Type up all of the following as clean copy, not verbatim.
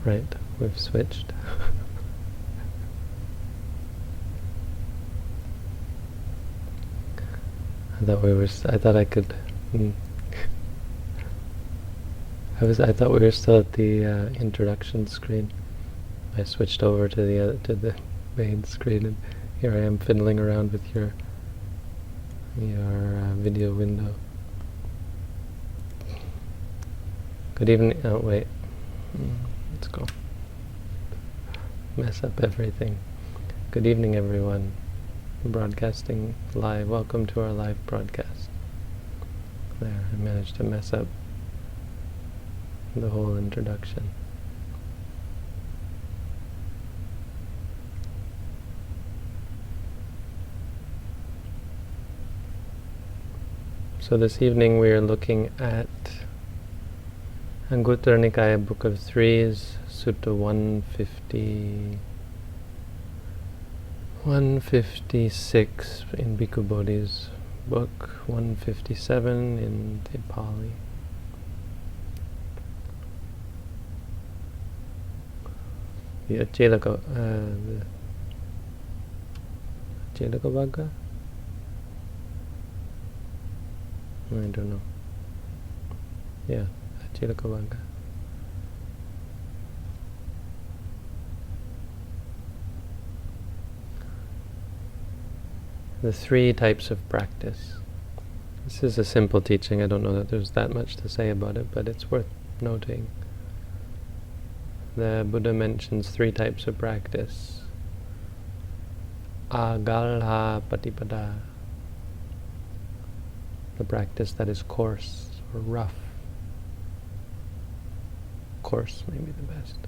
Right, we've switched. I thought I could. I thought we were still at the introduction screen. I switched over to the main screen, and here I am fiddling around with your video window. Good evening. Oh wait, let's go. Mess up everything. Good evening, everyone. Broadcasting live. Welcome to our live broadcast. There, I managed to mess up the whole introduction. So this evening we are looking at Anguttara Nikaya Book of Threes, Sutta 156 in Bhikkhu Bodhi's book, 157 in the Pali. The Achelaka Vagga? I don't know. Yeah, Achelaka Vagga. The three types of practice. This is a simple teaching. I don't know that there's that much to say about it, but it's worth noting. The Buddha mentions three types of practice. Agalha patipada, the practice that is coarse or rough. Coarse may be the best.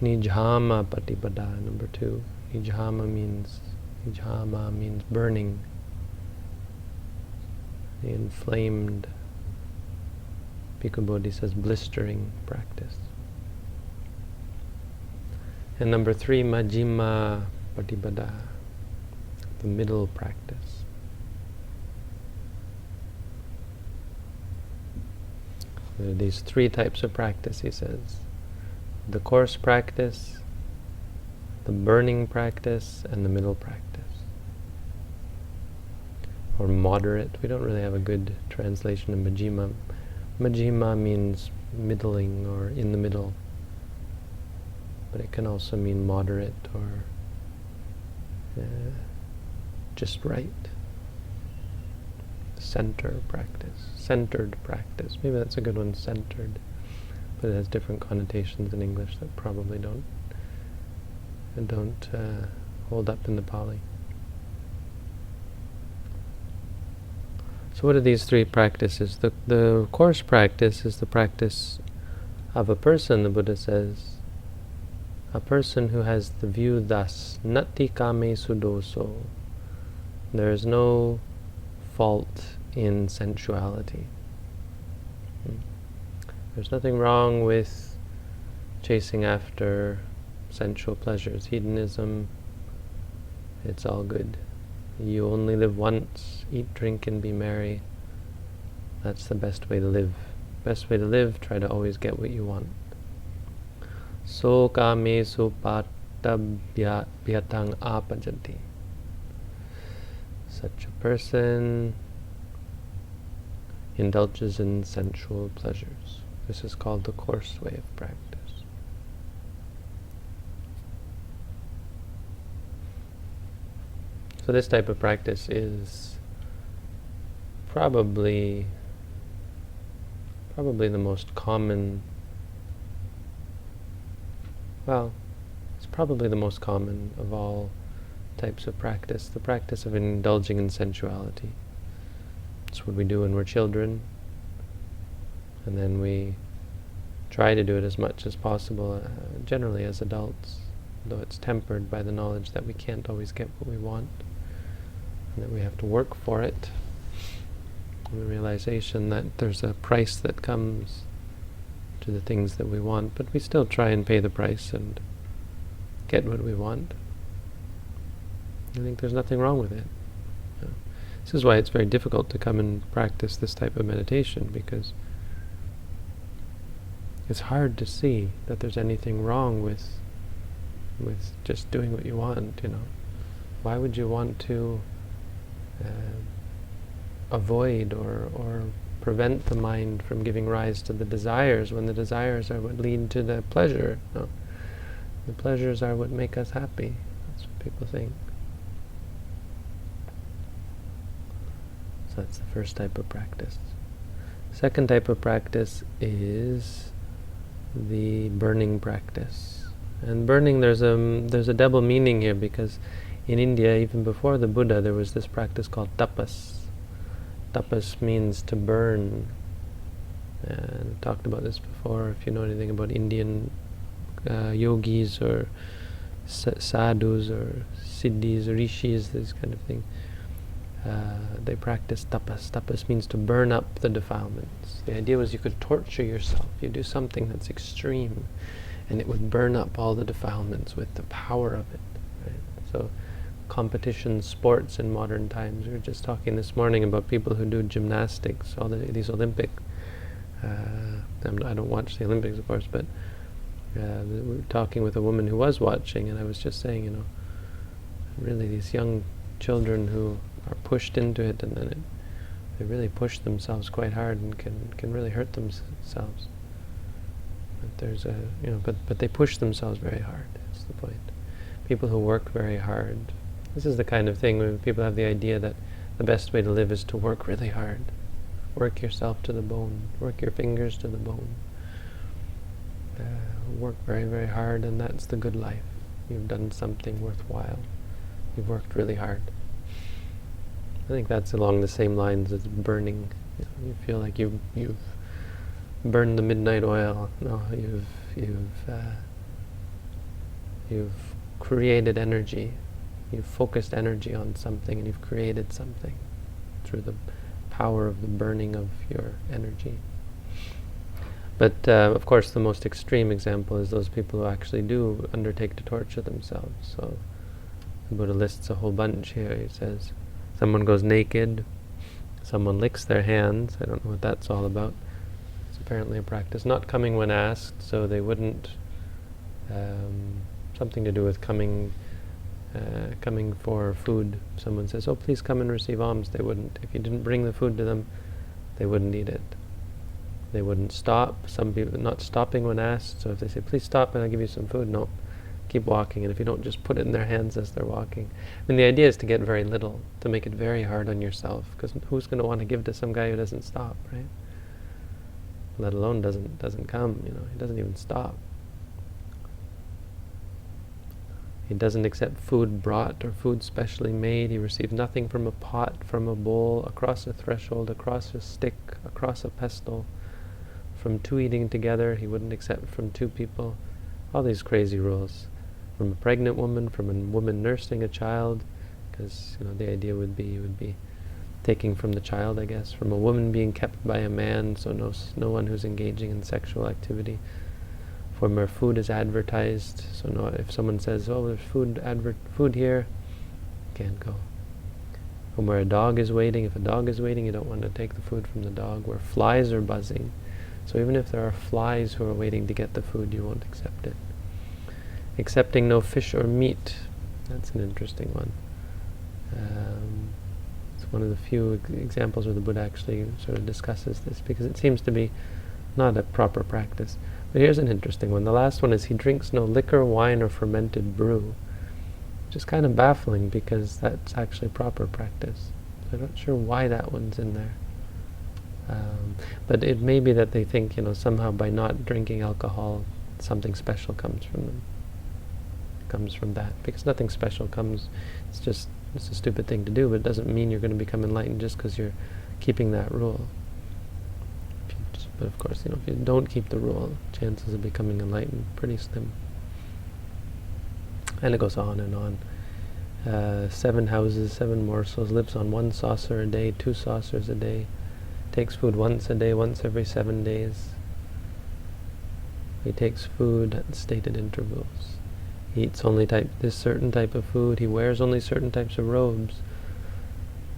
Nijhama patipada, number 2. Nijhama means burning, the inflamed. Bhikkhu Bodhi says blistering practice. And number 3, Majjhima Patipada, the middle practice. There are these three types of practice, he says. The coarse practice, the burning practice, and the middle practice. Or moderate. We don't really have a good translation of Majjhima. Majjhima means middling or in the middle. But it can also mean moderate or just right. Centered practice. Maybe that's a good one, centered. But it has different connotations in English that probably don't hold up in the Pali. So what are these three practices? The coarse practice is the practice of a person, the Buddha says. A person who has the view thus, natti kame sudoso, there is no fault in sensuality. There's nothing wrong with chasing after sensual pleasures, hedonism. It's all good. You only live once, eat, drink, and be merry. That's the best way to live. Best way to live, try to always get what you want. So kame supatabhyatang apajanti. Such a person indulges in sensual pleasures. This is called the coarse way of practice. So this type of practice is probably the most common. Well, it's probably the most common of all types of practice, the practice of indulging in sensuality. It's what we do when we're children, and then we try to do it as much as possible, generally as adults, though it's tempered by the knowledge that we can't always get what we want, and that we have to work for it, and the realization that there's a price that comes to the things that we want, but we still try and pay the price and get what we want. I think there's nothing wrong with it. This is why it's very difficult to come and practice this type of meditation, because It's hard to see that there's anything wrong with just doing what you want, Why would you want to avoid or prevent the mind from giving rise to the desires when the desires are what lead to the pleasure? No. The pleasures are what make us happy. That's what people think. So that's the first type of practice. Second type of practice is the burning practice. And burning, there's a double meaning here, because in India, even before the Buddha, there was this practice called tapas. Tapas means to burn. And I've talked about this before. If you know anything about Indian yogis or sadhus or siddhis or rishis, this kind of thing, they practice tapas. Tapas means to burn up the defilements. The idea was you could torture yourself. You do something that's extreme, and it would burn up all the defilements with the power of it. Right? So competition sports in modern times. We were just talking this morning about people who do gymnastics, all these Olympic. I don't watch the Olympics, of course, but we were talking with a woman who was watching, and I was just saying, really these young children who are pushed into it, and then they really push themselves quite hard and can really hurt themselves. But there's but they push themselves very hard. That's the point. People who work very hard. This is the kind of thing when people have the idea that the best way to live is to work really hard. Work yourself to the bone. Work your fingers to the bone. Work very, very hard, and that's the good life. You've done something worthwhile. You've worked really hard. I think that's along the same lines as burning. You feel like you've burned the midnight oil. No, you've created energy. You've focused energy on something, and you've created something through the power of the burning of your energy. But of course, the most extreme example is those people who actually do undertake to torture themselves. So the Buddha lists a whole bunch here. He says, someone goes naked, someone licks their hands. I don't know what that's all about. It's apparently a practice. Not coming when asked, so they wouldn't. Something to do with coming for food. Someone says, "Oh, please come and receive alms." They wouldn't. If you didn't bring the food to them, they wouldn't eat it. They wouldn't stop. Some people not stopping when asked. So if they say, "Please stop and I'll give you some food," no, keep walking. And if you don't, just put it in their hands as they're walking. I mean, the idea is to get very little, to make it very hard on yourself, because who's going to want to give to some guy who doesn't stop, right? Let alone doesn't come. He doesn't even stop. He doesn't accept food brought or food specially made. He receives nothing from a pot, from a bowl, across a threshold, across a stick, across a pestle. From two eating together, he wouldn't accept from two people. All these crazy rules. From a pregnant woman, from a woman nursing a child, because the idea would be taking from the child, I guess. From a woman being kept by a man, so no one who's engaging in sexual activity. From where food is advertised, so if someone says, "Oh, there's food here," can't go. From where a dog is waiting, if a dog is waiting, you don't want to take the food from the dog. Where flies are buzzing, so even if there are flies who are waiting to get the food, you won't accept it. Accepting no fish or meat, that's an interesting one. It's one of the few examples where the Buddha actually sort of discusses this, because it seems to be not a proper practice. But here's an interesting one. The last one is he drinks no liquor, wine, or fermented brew. Which is kind of baffling, because that's actually proper practice. I'm not sure why that one's in there. But it may be that they think, somehow by not drinking alcohol, something special comes from them. Comes from that. Because nothing special comes, it's a stupid thing to do, but it doesn't mean you're going to become enlightened just because you're keeping that rule. But of course, if you don't keep the rule, chances of becoming enlightened pretty slim. And it goes on and on. 7 houses, 7 morsels, lives on 1 saucer a day, 2 saucers a day, takes food once a day, once every 7 days. He takes food at stated intervals. He eats only this certain type of food. He wears only certain types of robes,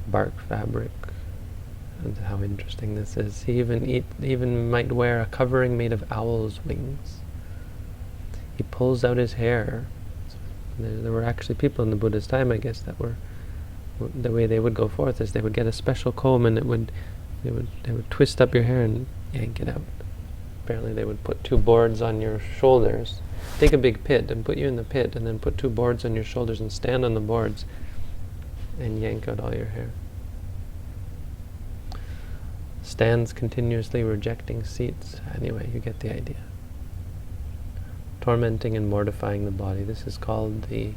bark fabric, and how interesting this is. He even might wear a covering made of owl's wings. He pulls out his hair. There were actually people in the Buddha's time, I guess, that were, the way they would go forth is they would get a special comb and they would twist up your hair and yank it out. Apparently they would put two boards on your shoulders, take a big pit and put you in the pit, and then put two boards on your shoulders and stand on the boards and yank out all your hair. Stands continuously rejecting seats. Anyway, you get the idea. Tormenting and mortifying the body. This is called the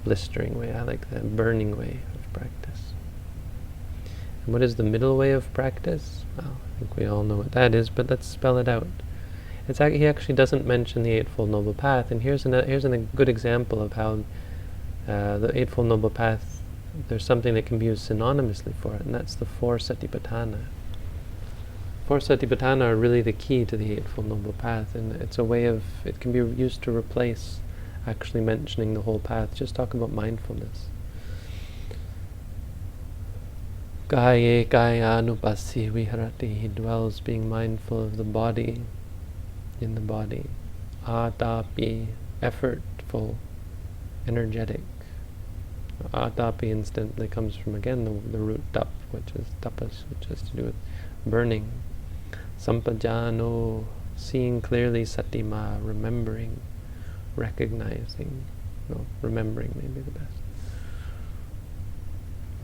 blistering way. I like the burning way of practice. And what is the middle way of practice? Well, I think we all know what that is, but let's spell it out. He actually doesn't mention the Eightfold Noble Path, and here's a good example of how the Eightfold Noble Path, there's something that can be used synonymously for it, and that's the four satipatthana. Four satipatthana are really the key to the Eightfold Noble Path, and it's a way of, it can be used to replace actually mentioning the whole path. Just talk about mindfulness. Kaye kayanupassi viharati. He dwells being mindful of the body, in the body. Atapi, effortful, energetic. Atapi instantly comes from, again, the root tap, which is tapas, which has to do with burning. Sampajano, seeing clearly. Satima, remembering, recognizing. No, remembering may be the best.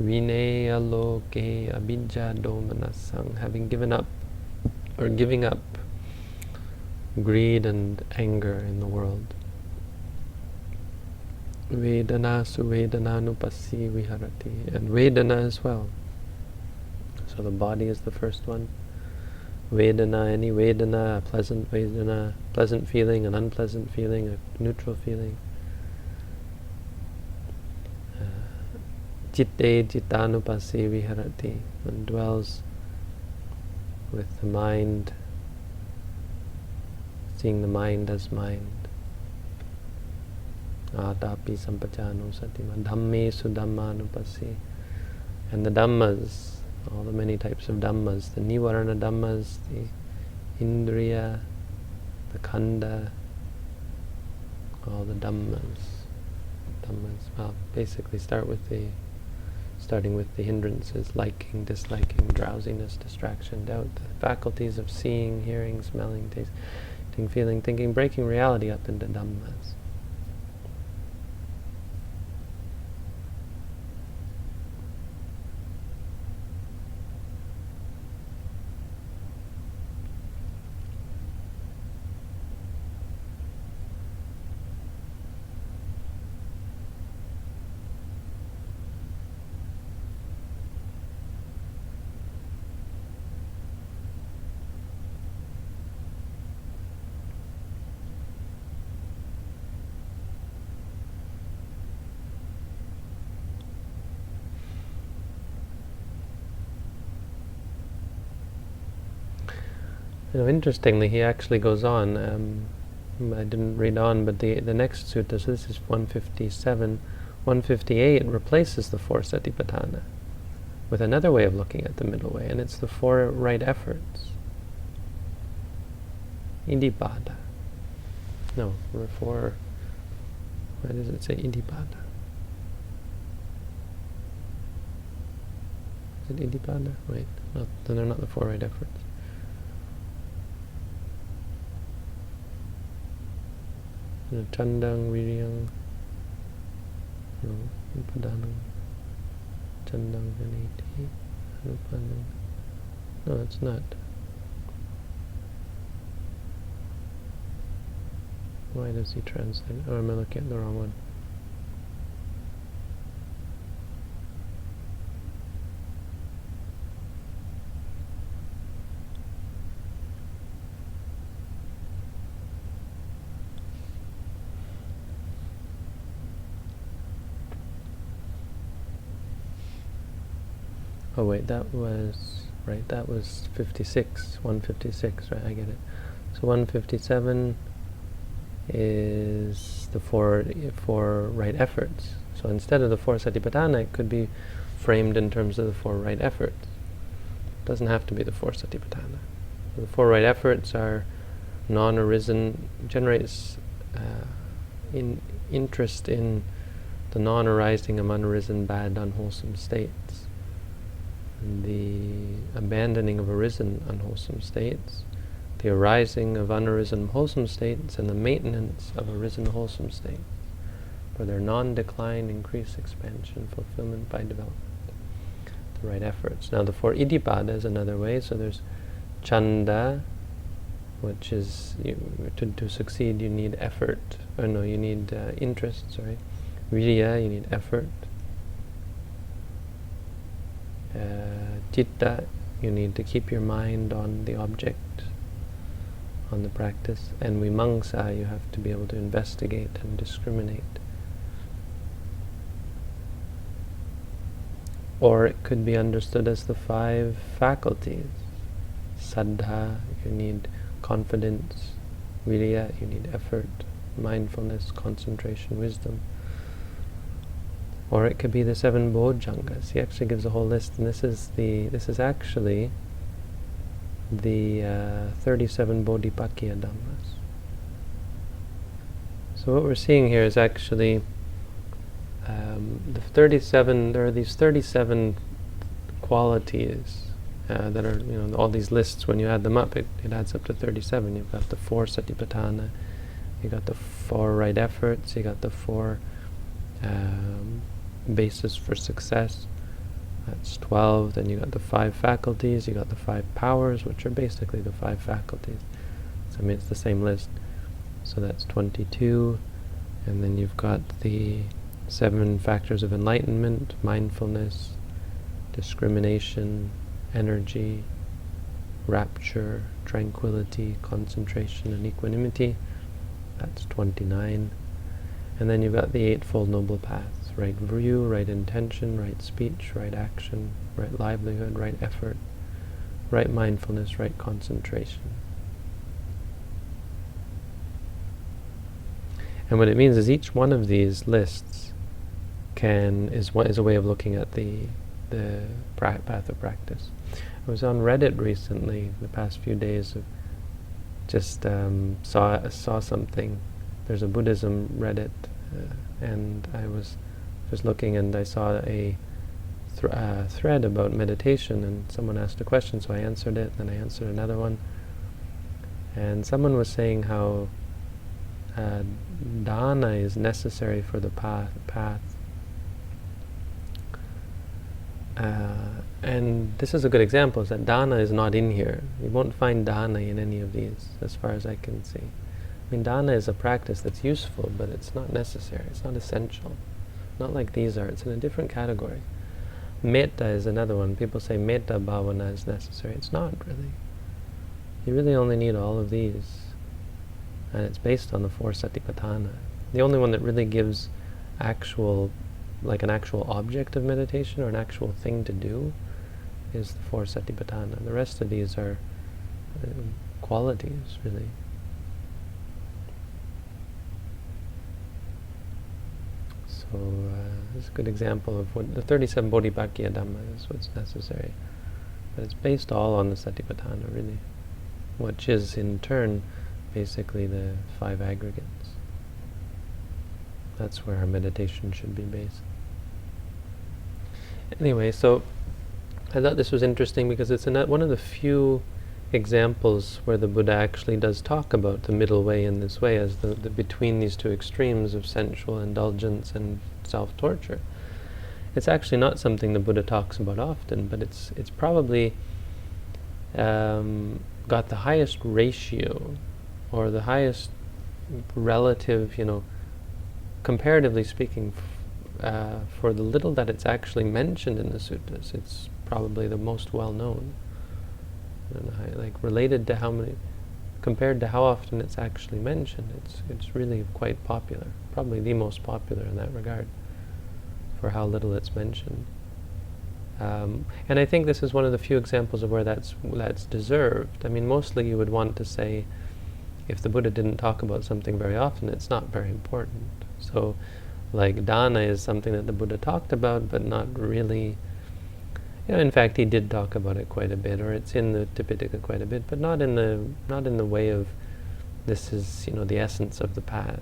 Vinaya loke abhijja domanasang, having given up, or giving up, greed and anger in the world. Vedana suvedananupassi viharati, and Vedana as well. So the body is the first one. Vedana, any Vedana, a pleasant Vedana, pleasant feeling, an unpleasant feeling, a neutral feeling. Chitte chittanupassi viharati, and dwells with the mind, seeing the mind as mind. Atapi sampajano satima. Dhammesu dhammanupassi, and the Dhammas, all the many types of Dhammas, the Nivarana Dhammas, the Indriya, the Khanda, all the Dhammas. Well, basically starting with the hindrances, liking, disliking, drowsiness, distraction, doubt, the faculties of seeing, hearing, smelling, tasting, feeling, thinking, breaking reality up into Dhammas. Interestingly, he actually goes on. I didn't read on, but the next sutta, so this is 157, 158, replaces the four satipatthana with another way of looking at the middle way, and it's the four right efforts. Iddhipada. No, four. Why does it say Iddhipada? Is it Iddhipada? Wait, no, then they're not the four right efforts. Chandang, Viryang, no, Upadanam, Chandang, Viniti, Anupanam. No, it's not. Why does he translate? Oh, am I looking at the wrong one? Oh wait, that was 56, 156, right, I get it. So 157 is the four right efforts. So instead of the four satipatthana, it could be framed in terms of the four right efforts. It doesn't have to be the 4 satipatthana. The 4 right efforts are non-arisen, generates interest in the non-arising of unarisen, bad, unwholesome states, and the abandoning of arisen, unwholesome states, the arising of unarisen, wholesome states, and the maintenance of arisen, wholesome states, for their non-decline, increase, expansion, fulfillment by development. The right efforts. Now the 4 iddhipada is another way, so there's chanda, which is, to succeed you need effort, you need interest, Virya, you need effort. Citta, you need to keep your mind on the object, on the practice. And vimamsa, you have to be able to investigate and discriminate. Or it could be understood as the 5 faculties. Saddha, you need confidence. Virya, you need effort. Mindfulness, concentration, wisdom. Or it could be the 7 bojjhangas. He actually gives a whole list, and this is actually the 37 bodhipakkhya dhammas. So what we're seeing here is actually the 37. There are these 37 qualities that are, all these lists. When you add them up, it adds up to 37. You've got the 4 satipatthana, you got the 4 right efforts, you got the 4 basis for success. That's 12. Then you got the 5 faculties, you got the 5 powers, which are basically the 5 faculties. So it's the same list. So that's 22. And then you've got the 7 factors of enlightenment: mindfulness, discrimination, energy, rapture, tranquility, concentration, and equanimity. That's 29. And then you've got the 8-fold noble paths: right view, right intention, right speech, right action, right livelihood, right effort, right mindfulness, right concentration. And what it means is each one of these lists is a way of looking at the path of practice. I was on Reddit recently, the past few days, just saw something. There's a Buddhism Reddit, and I was just looking, and I saw a thread about meditation, and someone asked a question, so I answered it, then I answered another one. And someone was saying how dana is necessary for the path. And this is a good example, is that dana is not in here. You won't find dana in any of these, as far as I can see. I mean, dana is a practice that's useful, but it's not necessary. It's not essential. Not like these are. It's in a different category. Metta is another one. People say metta bhavana is necessary. It's not really. You really only need all of these. And it's based on the 4 satipatthana. The only one that really gives an actual object of meditation or an actual thing to do is the 4 satipatthana. The rest of these are qualities, really. So this is a good example of what the 37 bodhipakkhya dhamma is, what's necessary. But it's based all on the satipatthana, really, which is in turn basically the 5 aggregates. That's where our meditation should be based. Anyway, so I thought this was interesting because it's one of the few examples where the Buddha actually does talk about the middle way in this way, as the between these two extremes of sensual indulgence and self-torture. It's actually not something the Buddha talks about often, but it's probably got the highest ratio, or the highest relative, comparatively speaking, for the little that it's actually mentioned in the suttas. It's probably the most well-known. Related to how many, compared to how often it's actually mentioned, it's really quite popular. Probably the most popular in that regard, for how little it's mentioned. And I think this is one of the few examples of where that's deserved. I mean, mostly you would want to say, if the Buddha didn't talk about something very often, it's not very important. So, like dana is something that the Buddha talked about, but not really. In fact, he did talk about it quite a bit, or it's in the Tipitaka quite a bit, but not in the way of this is the essence of the path.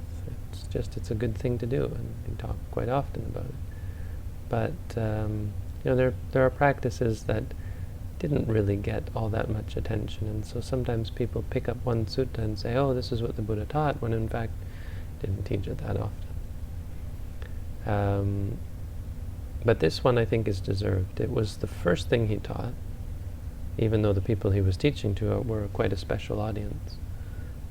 It's just it's a good thing to do, and he talked quite often about it. But there are practices that didn't really get all that much attention, and so sometimes people pick up one sutta and say, "Oh, this is what the Buddha taught," when in fact didn't teach it that often. But this one I think is deserved. It was the first thing he taught, even though the people he was teaching to were quite a special audience.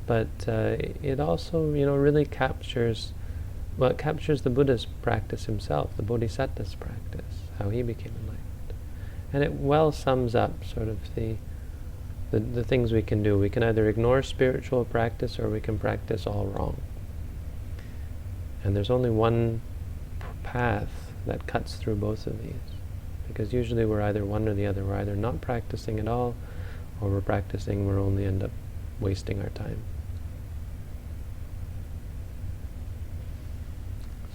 But it also, really captures the Buddha's practice himself, the Bodhisattva's practice, how he became enlightened. And it well sums up sort of the things we can do. We can either ignore spiritual practice or we can practice all wrong. And there's only one path that cuts through both of these. Because usually we're either one or the other. We're either not practicing at all, or we're practicing, we'll only end up wasting our time.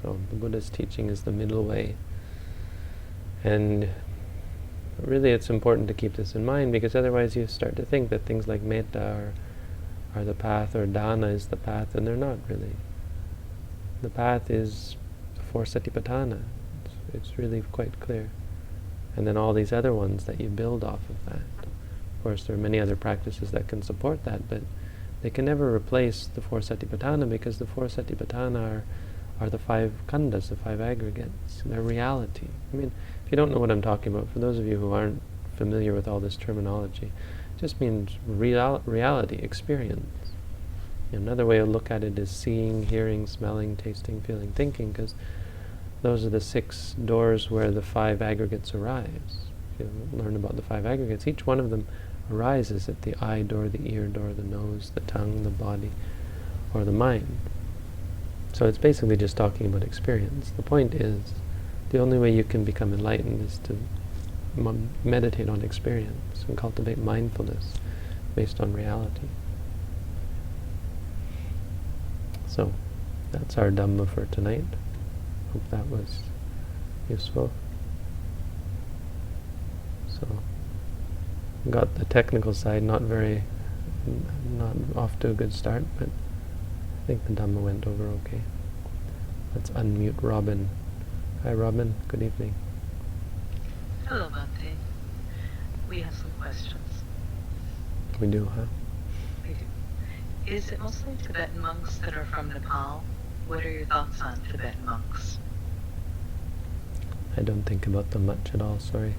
So the Buddha's teaching is the middle way. And really it's important to keep this in mind, because otherwise you start to think that things like metta are the path, or dana is the path, and they're not really. The path is the four satipatthana. It's really quite clear. And then all these other ones that you build off of that. Of course, there are many other practices that can support that, but they can never replace the four satipatthana, because the four satipatthana are the five khandhas, the five aggregates. They're reality. I mean, if you don't know what I'm talking about, for those of you who aren't familiar with all this terminology, it just means reality, experience. Another way to look at it is seeing, hearing, smelling, tasting, feeling, thinking, because those are the 6 doors where the 5 aggregates arise. If you learn about the 5 aggregates, each one of them arises at the eye door, the ear door, the nose, the tongue, the body, or the mind. So it's basically just talking about experience. The point is, the only way you can become enlightened is to meditate on experience and cultivate mindfulness based on reality. So, that's our Dhamma for tonight. Hope that was useful. So, got the technical side not off to a good start, but I think the Dhamma went over okay. Let's unmute Robin. Hi Robin, good evening. Hello, Bhante. We have some questions. We do, huh? We do. Is it mostly Tibetan monks that are from Nepal? What are your thoughts on Tibetan monks? I don't think about them much at all, sorry.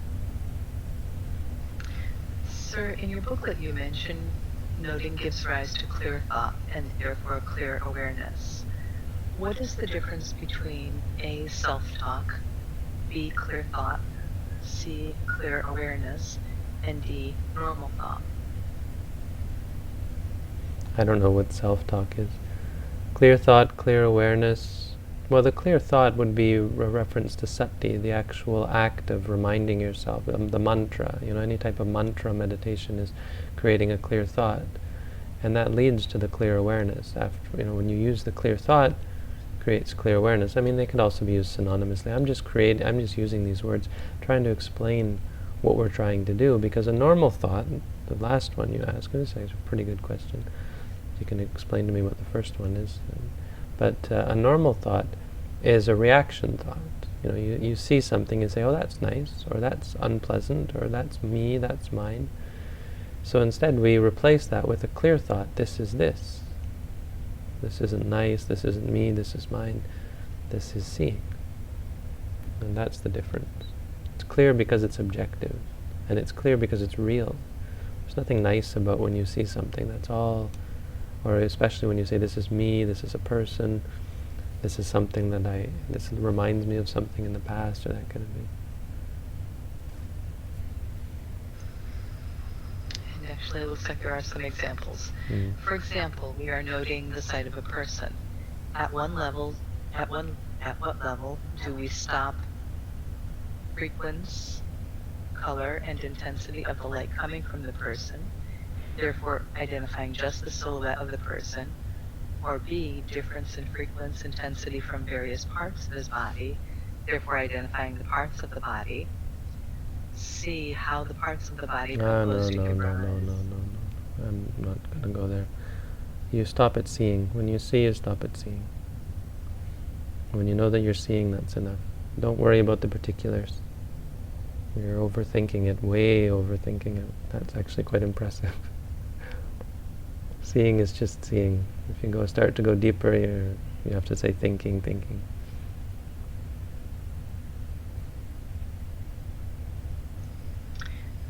Sir, in your booklet you mentioned noting gives rise to clear thought and therefore clear awareness. What is the difference between A, self-talk, B, clear thought, C, clear awareness, and D, normal thought? I don't know what self-talk is. Clear thought, clear awareness. Well, the clear thought would be a reference to sati, the actual act of reminding yourself, the mantra. Any type of mantra meditation is creating a clear thought. And that leads to the clear awareness. After, when you use the clear thought, creates clear awareness. I mean, they could also be used synonymously. I'm just using these words, trying to explain what we're trying to do, because a normal thought, the last one you asked, is a pretty good question. You can explain to me what the first one is. But a normal thought is a reaction thought. You see something and say, oh, that's nice, or that's unpleasant, or that's me, that's mine. So instead we replace that with a clear thought. This is this. This isn't nice, this isn't me, this is mine. This is seeing. And that's the difference. It's clear because it's objective. And it's clear because it's real. There's nothing nice about when you see something. That's all. Or especially when you say, this is me, this is a person, this is something this reminds me of something in the past, or that kind of thing. And actually, it looks like there are some examples. For example, we are noting the sight of a person. At what level do we stop frequency, color, and intensity of the light coming from the person, therefore identifying just the silhouette of the person, or B, difference in frequency, intensity from various parts of his body, therefore identifying the parts of the body, see how the parts of the body Ah, compose no, to no, give no, no, no, rise. no, no. I'm not going to go there. You stop at seeing. When you see, you stop at seeing. When you know that you're seeing, that's enough. Don't worry about the particulars. You're overthinking it, way overthinking it. That's actually quite impressive. Seeing is just seeing. If you start to go deeper, you have to say thinking, thinking.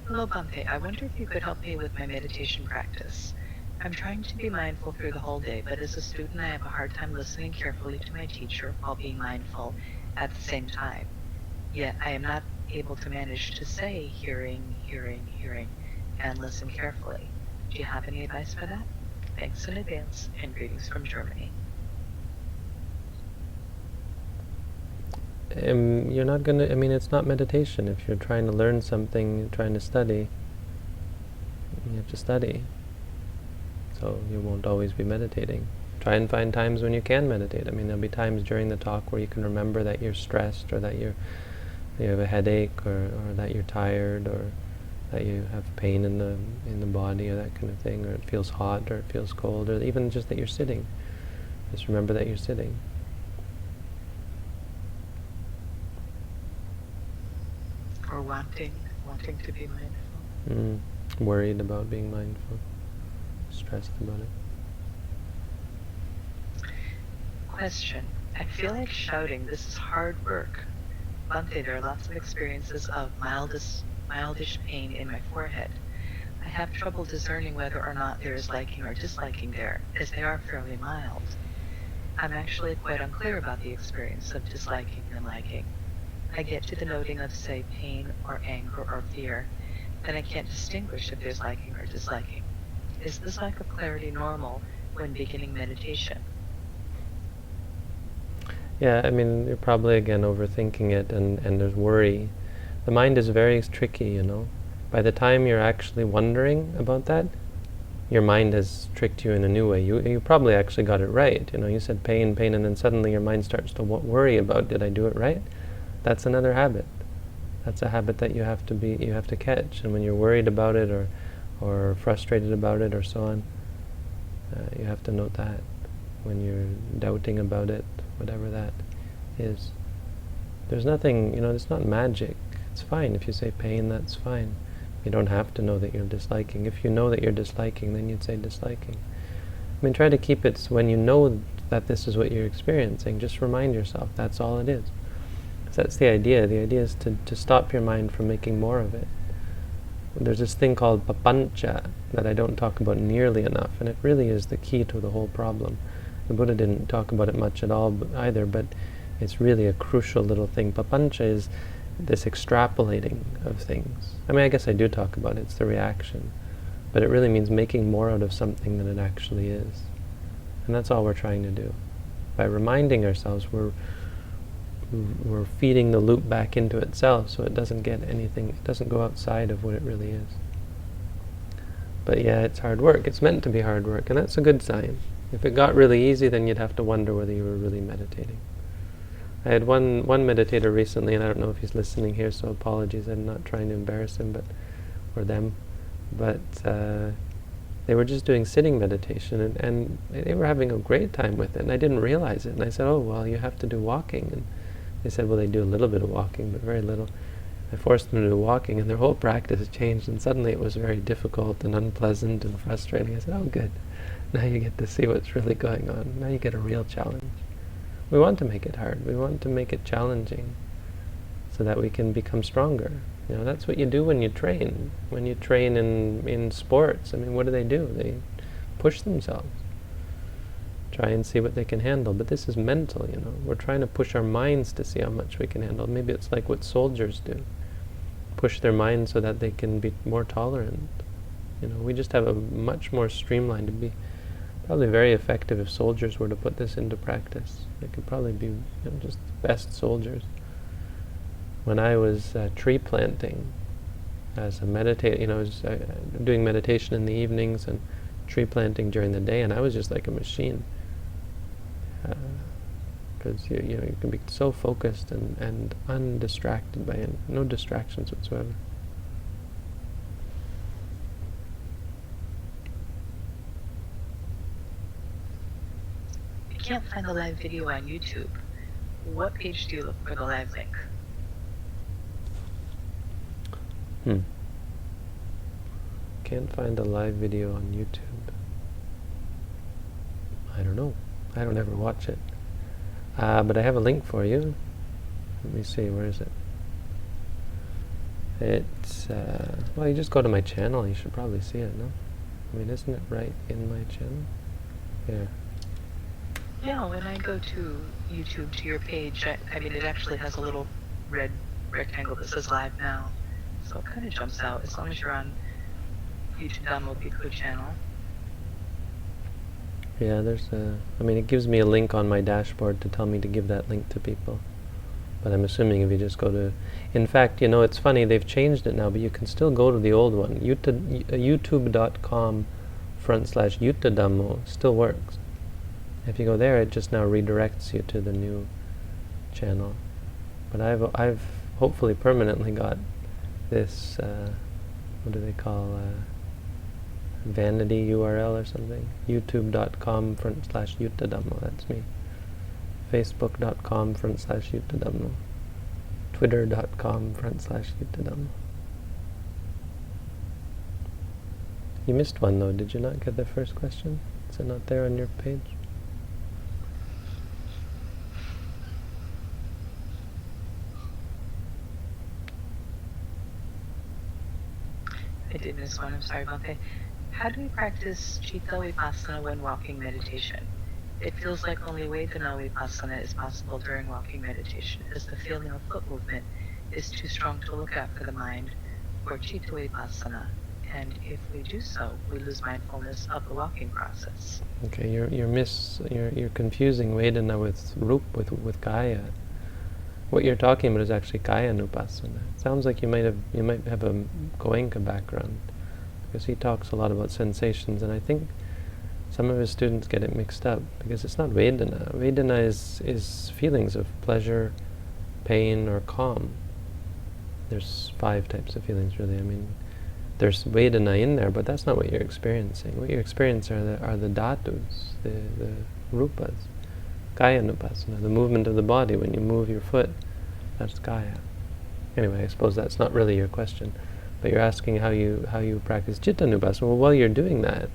Hello, Bhante. I wonder if you could help me with my meditation practice. I'm trying to be mindful through the whole day, but as a student, I have a hard time listening carefully to my teacher while being mindful at the same time. Yet I am not able to manage to say hearing, hearing, hearing, and listen carefully. Do you have any advice for that? Thanks in advance, and greetings from Germany. You're not going to, it's not meditation. If you're trying to learn something, you're trying to study, you have to study. So you won't always be meditating. Try and find times when you can meditate. There'll be times during the talk where you can remember that you're stressed, or that you have a headache, or that you're tired, or that you have pain in the body, or that kind of thing, or it feels hot, or it feels cold, or even just that you're sitting. Just remember that you're sitting. Or wanting to be mindful. Worried about being mindful, stressed about it. Question. I feel like shouting. This is hard work. Bhante, there are lots of experiences of mildish pain in my forehead. I have trouble discerning whether or not there is liking or disliking there, as they are fairly mild. I'm actually quite unclear about the experience of disliking and liking. I get to the noting of, say, pain or anger or fear, then I can't distinguish if there's liking or disliking. Is this lack of clarity normal when beginning meditation? Yeah, you're probably, again, overthinking it, and there's worry. The mind is very tricky, By the time you're actually wondering about that, your mind has tricked you in a new way. You probably actually got it right. You said pain, pain, and then suddenly your mind starts to worry about, did I do it right? That's another habit. That's a habit that you have to catch. And when you're worried about it, or frustrated about it, or so on, you have to note that. When you're doubting about it, whatever that is. There's nothing, it's not magic. It's fine. If you say pain, that's fine. You don't have to know that you're disliking. If you know that you're disliking, then you'd say disliking. Try to keep it, when you know that this is what you're experiencing, just remind yourself that's all it is. So that's the idea. The idea is to stop your mind from making more of it. There's this thing called papancha that I don't talk about nearly enough, and it really is the key to the whole problem. The Buddha didn't talk about it much at all either, but it's really a crucial little thing. Papancha is this extrapolating of things. I guess I do talk about it. It's the reaction. But it really means making more out of something than it actually is. And that's all we're trying to do. By reminding ourselves, we're feeding the loop back into itself, so it doesn't go outside of what it really is. But yeah, it's hard work. It's meant to be hard work, and that's a good sign. If it got really easy, then you'd have to wonder whether you were really meditating. I had one meditator recently, and I don't know if he's listening here, so apologies. I'm not trying to embarrass him, or them. But they were just doing sitting meditation, and they were having a great time with it, and I didn't realize it. And I said, oh, well, you have to do walking. And they said, well, they do a little bit of walking, but very little. I forced them to do walking, and their whole practice changed, and suddenly it was very difficult and unpleasant and frustrating. I said, oh, good. Now you get to see what's really going on. Now you get a real challenge. We want to make it hard. We want to make it challenging so that we can become stronger. That's what you do when you train. When you train in sports, what do? They push themselves. Try and see what they can handle. But this is mental, We're trying to push our minds to see how much we can handle. Maybe it's like what soldiers do. Push their minds so that they can be more tolerant. We just have a much more streamlined, to be probably very effective if soldiers were to put this into practice. They could probably be just the best soldiers. When I was tree planting as a meditator, I was doing meditation in the evenings and tree planting during the day, and I was just like a machine. Because you can be so focused and undistracted by no distractions whatsoever. can't find the live video on YouTube. What page do you look for the live link? Can't find a live video on YouTube. I don't know. I don't ever watch it. But I have a link for you. Let me see, where is it? It's, well, you just go to my channel, you should probably see it, no? I mean, isn't it right in my channel? Here. Yeah, when I go to YouTube to your page, I mean, it actually has a little red rectangle that says live now. So it kind of jumps out as long as you're on YouTube Dhammo Bhikkhu channel. Yeah, there's I mean, it gives me a link on my dashboard to tell me to give that link to people. But I'm assuming if you just go to... In fact, you know, it's funny, they've changed it now, but you can still go to the old one. youtube.com/Yuttadhammo still works. If you go there, it just now redirects you to the new channel. But I've hopefully permanently got this, what do they call, vanity URL or something? youtube.com/Yuttadhammo, that's me. Facebook.com/Yuttadhammo. Twitter.com/Yuttadhammo. You missed one though, did you not get the first question? Is it not there on your page? I did miss one, I'm sorry about that. How do we practice Chitta Vipassana when walking meditation? It feels like only Vedana Vipassana is possible during walking meditation, as the feeling of foot movement is too strong to look at for the mind, or Chitta Vipassana, and if we do so, we lose mindfulness of the walking process. Okay, you're confusing Vedana with with Kaya. What you're talking about is actually Kaya Nupassana. It sounds like you might have a Goenka background, because he talks a lot about sensations, and I think some of his students get it mixed up, because it's not Vedana. Vedana is feelings of pleasure, pain, or calm. There's 5 types of feelings, really. I mean, there's Vedana in there, but that's not what you're experiencing. What you're experiencing are the dhatus, the rupas. Kaya Nupassana, the movement of the body. When you move your foot, that's Kaya. Anyway, I suppose that's not really your question, but you're asking how you practice Chitta Nupassana. Well, while you're doing that,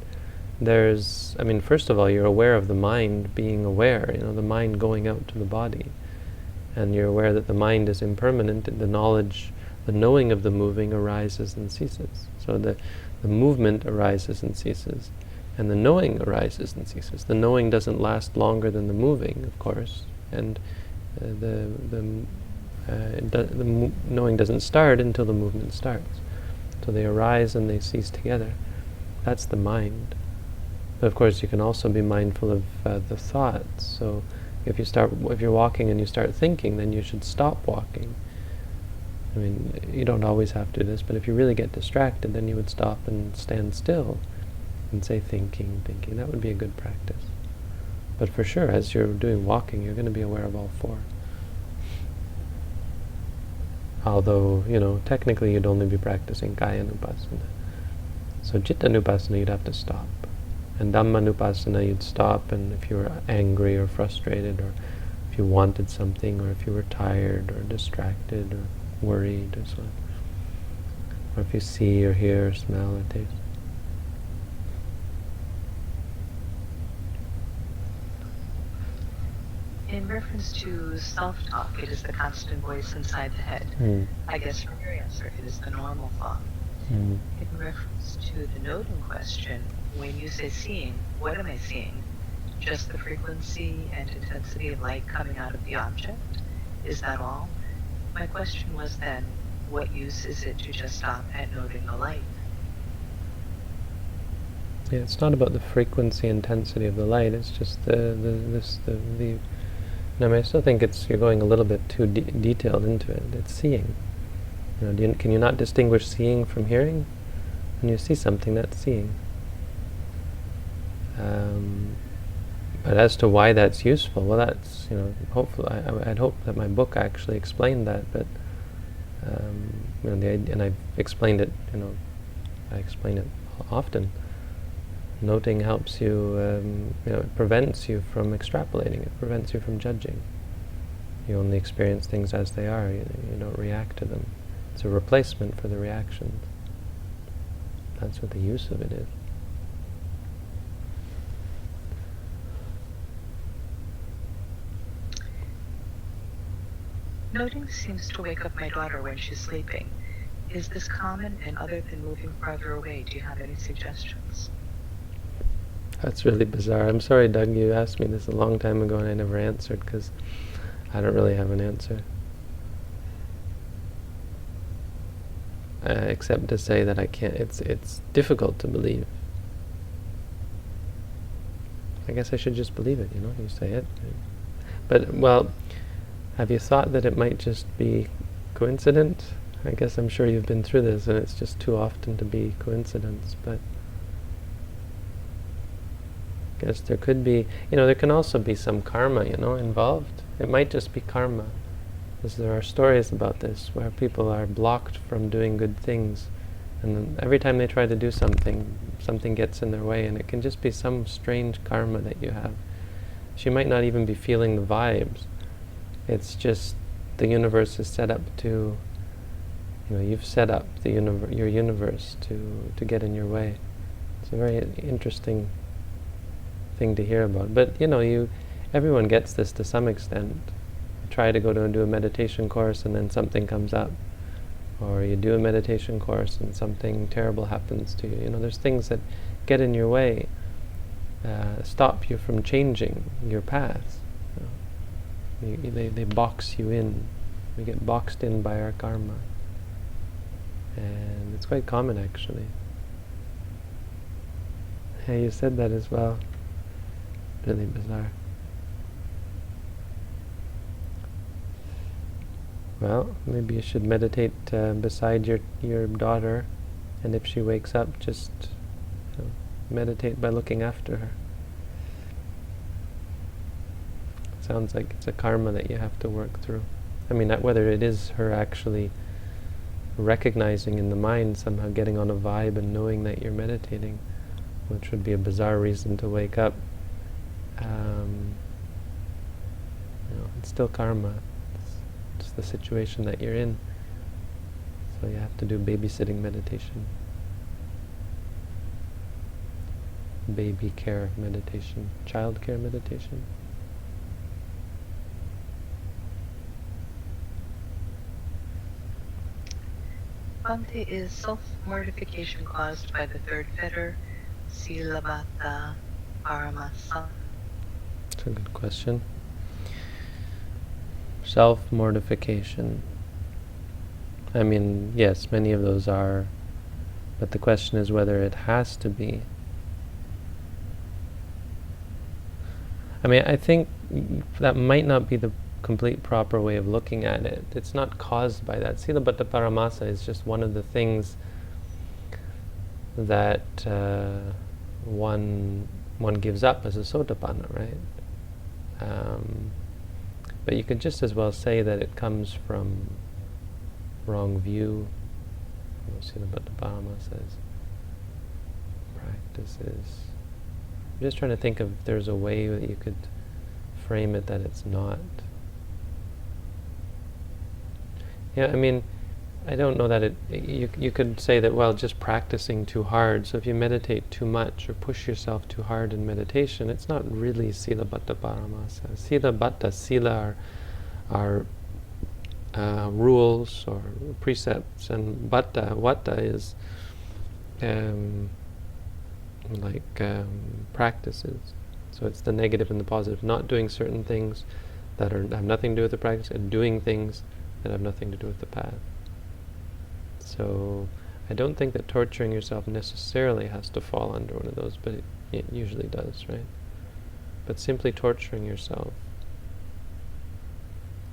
I mean, first of all, you're aware of the mind being aware, you know, the mind going out to the body. And you're aware that the mind is impermanent, and the knowing of the moving arises and ceases. So the movement arises and ceases, and the knowing arises and ceases. The knowing doesn't last longer than the moving, of course, and the knowing doesn't start until the movement starts. So they arise and they cease together. That's the mind. But of course, you can also be mindful of the thoughts. So if you're walking and you start thinking, then you should stop walking. I mean, you don't always have to do this, but if you really get distracted, then you would stop and stand still and say thinking. That would be a good practice. But for sure, as you're doing walking, you're going to be aware of all 4. Although, you know, technically you'd only be practicing Kaya Nupassana. So Chitta Nupassana, you'd have to stop. And Dhamma Nupassana, you'd stop, and if you were angry or frustrated, or if you wanted something, or if you were tired or distracted or worried or so on, or if you see or hear or smell or taste. In reference to self-talk, it is the constant voice inside the head. I guess from your answer, it is the normal thought. In reference to the noting question, when you say seeing, what am I seeing? Just the frequency and intensity of light coming out of the object? Is that all? My question was then, what use is it to just stop at noting the light? Yeah, it's not about the frequency, intensity of the light. It's just the. No, I mean, I still think you're going a little bit too detailed into it. It's seeing. You know, can you not distinguish seeing from hearing? When you see something, that's seeing. But as to why that's useful, well, that's, you know, hopefully, I'd hope that my book actually explained that. But you know, and I've explained it. You know, I explain it often. Noting helps you, it prevents you from extrapolating, it prevents you from judging. You only experience things as they are, you don't react to them. It's a replacement for the reactions. That's what the use of it is. Noting seems to wake up my daughter when she's sleeping. Is this common? And other than moving farther away, do you have any suggestions? That's really bizarre. I'm sorry, Doug, you asked me this a long time ago and I never answered because I don't really have an answer. Except to say that I can't, it's difficult to believe. I guess I should just believe it, you say it. But, well, have you thought that it might just be coincident? I guess I'm sure you've been through this and it's just too often to be coincidence, but I guess there could be, there can also be some karma, involved. It might just be karma. Because there are stories about this where people are blocked from doing good things, and then every time they try to do something, something gets in their way, and it can just be some strange karma that you have. She might not even be feeling the vibes. It's just the universe is set up to, you've set up your universe to get in your way. It's a very interesting thing to hear about. But, everyone gets this to some extent. Try to go to do a meditation course and then something comes up, or you do a meditation course and something terrible happens to you. There's things that get in your way, stop you from changing your path. They box you in. We get boxed in by our karma, and it's quite common actually. Hey, you said that as well. Really bizarre. Well, maybe you should meditate beside your daughter, and if she wakes up, just meditate by looking after her. It sounds like it's a karma that you have to work through. I mean, whether it is her actually recognizing in the mind, somehow getting on a vibe and knowing that you're meditating, which would be a bizarre reason to wake up. It's still karma. It's the situation that you're in. So you have to do babysitting meditation. Baby care meditation. Child care meditation. Bhante, is self-mortification caused by the third fetter, Silabata Paramasa? That's a good question. Self-mortification. I mean, yes, many of those are, but the question is whether it has to be. I mean, I think that might not be the complete proper way of looking at it. It's not caused by that. Silabata Paramasa is just one of the things that one gives up as a sotapanna, right? But you could just as well say that it comes from wrong view. Silabata Paramasa practices. I'm just trying to think if there's a way that you could frame it that it's not. Yeah, I mean, I don't know that you could say that, well, just practicing too hard. So if you meditate too much or push yourself too hard in meditation, it's not really Silabata Paramasa. Sila are rules or precepts, and Vata is practices. So it's the negative and the positive, not doing certain things that have nothing to do with the practice, and doing things that have nothing to do with the path. So I don't think that torturing yourself necessarily has to fall under one of those, but it usually does, right? But simply torturing yourself,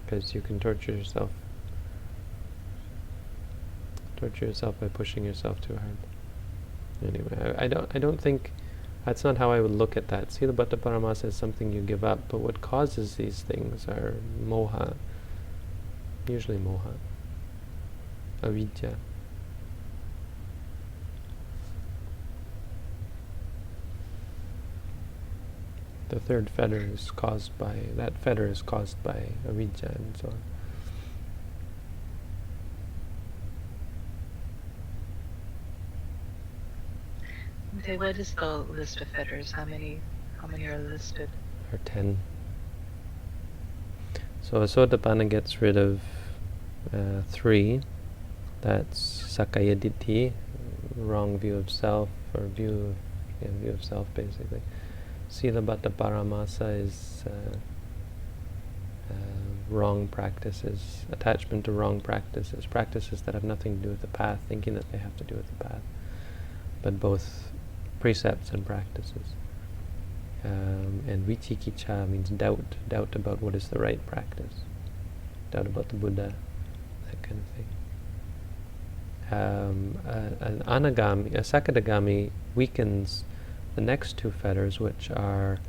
because you can torture yourself by pushing yourself too hard. Anyway, I don't think that's not how I would look at that. Silabata Paramasa is something you give up, but what causes these things are moha, usually moha, avidya. The third fetter is caused by, that fetter is caused by avijja and so on. Okay, what is the list of fetters? How many are listed? Or 10. So a Sotapanna gets rid of 3. That's Sakaya Ditti, wrong view of self, or view of self basically. Silabbata Paramasa is wrong practices, attachment to wrong practices, practices that have nothing to do with the path, thinking that they have to do with the path, but both precepts and practices. And Vichikicha means doubt about what is the right practice, doubt about the Buddha, that kind of thing. An anagami, a sakadagami weakens the next 2 fetters, which are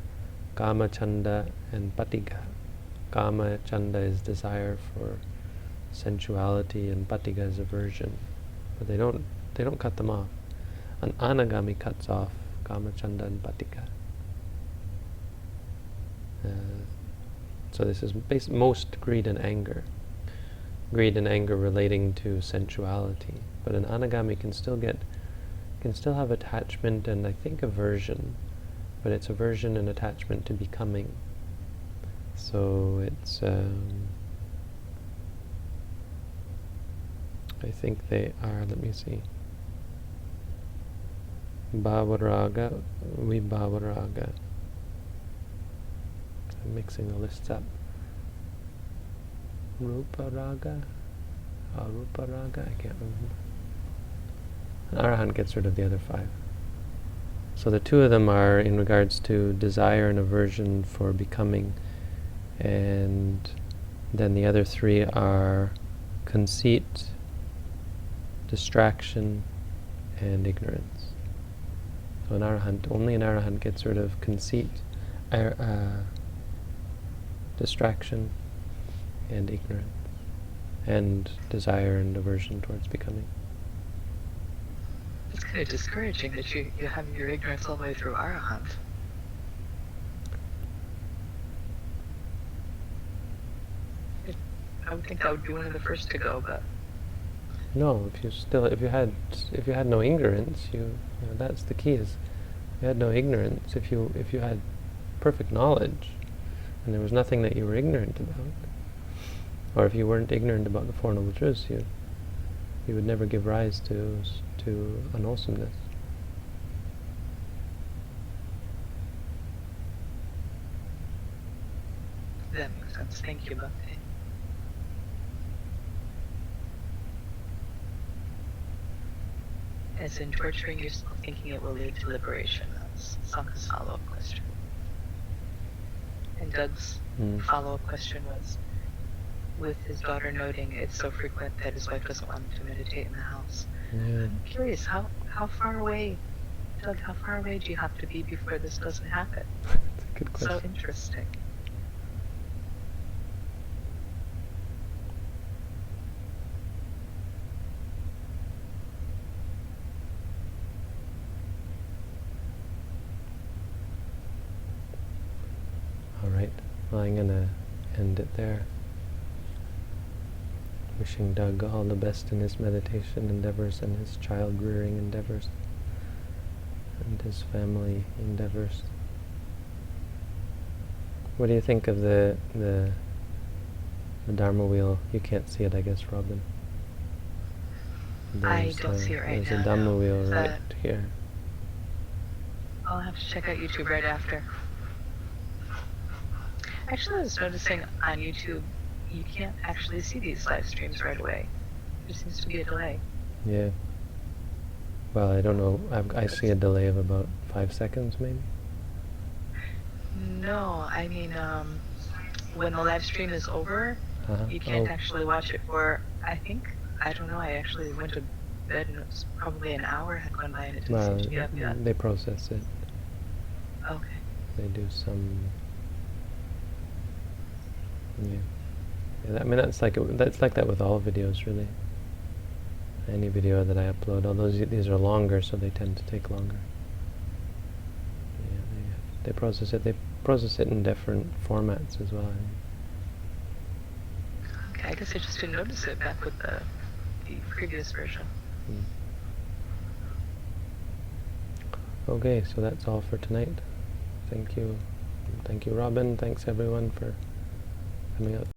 kama chanda and patiga. Kama chanda is desire for sensuality, and patiga is aversion, but they don't cut them off. An anagami cuts off kama chanda and patiga. So this is most greed and anger. Greed and anger relating to sensuality, but an anagami can still have attachment and I think aversion, but it's aversion and attachment to becoming. So it's I think they are, let me see, bhavaraga, vibhavaraga. I'm mixing the lists up. Rupa raga, arupa raga, I can't remember. An arahant gets rid of the other 5. So the 2 of them are in regards to desire and aversion for becoming, and then the other 3 are conceit, distraction, and ignorance. So only an arahant gets rid of conceit, distraction, and ignorance, and desire and aversion towards becoming. It's kind of discouraging that you have your ignorance all the way through Arahant. I would think that would be one of the first to go, but no, if you had no ignorance, that's the key. Is you had no ignorance. If you had perfect knowledge, and there was nothing that you were ignorant about, or if you weren't ignorant about the Four Noble Truths, you would never give rise to unwholesomeness. that makes sense. Thank you, Bhakti. As in torturing yourself thinking it will lead to liberation. That's Sanka's follow-up question. And Doug's follow-up question was, with his daughter noting it's so frequent that his wife doesn't want him to meditate in the house. Yeah. I'm curious, how far away, Doug, how far away do you have to be before this doesn't happen? That's a good question. So interesting. All right, well, I'm going to end it there. Wishing Doug all the best in his meditation endeavors and his child-rearing endeavors and his family endeavors. What do you think of the Dharma wheel? You can't see it, I guess, Robin. I don't see it right now. There's a Dhamma wheel right here. I'll have to check out YouTube right after. Actually, I was noticing on YouTube, you can't actually see these live streams right away. There seems to be a delay. Yeah. Well, I don't know. I see a delay of about 5 seconds, maybe. No, I mean, when the live stream is over, you can't actually watch it for, I don't know, I actually went to bed and it was probably an hour had gone by and it didn't seem to be up yet. They process it. Okay. They do some... Yeah. I mean, that's like that with all videos, really. Any video that I upload, although these are longer, so they tend to take longer. Yeah, they process it. process it in different formats as well. Okay, I guess I just didn't notice it back with the previous version. Okay, so that's all for tonight. Thank you. Thank you, Robin. Thanks everyone for coming out.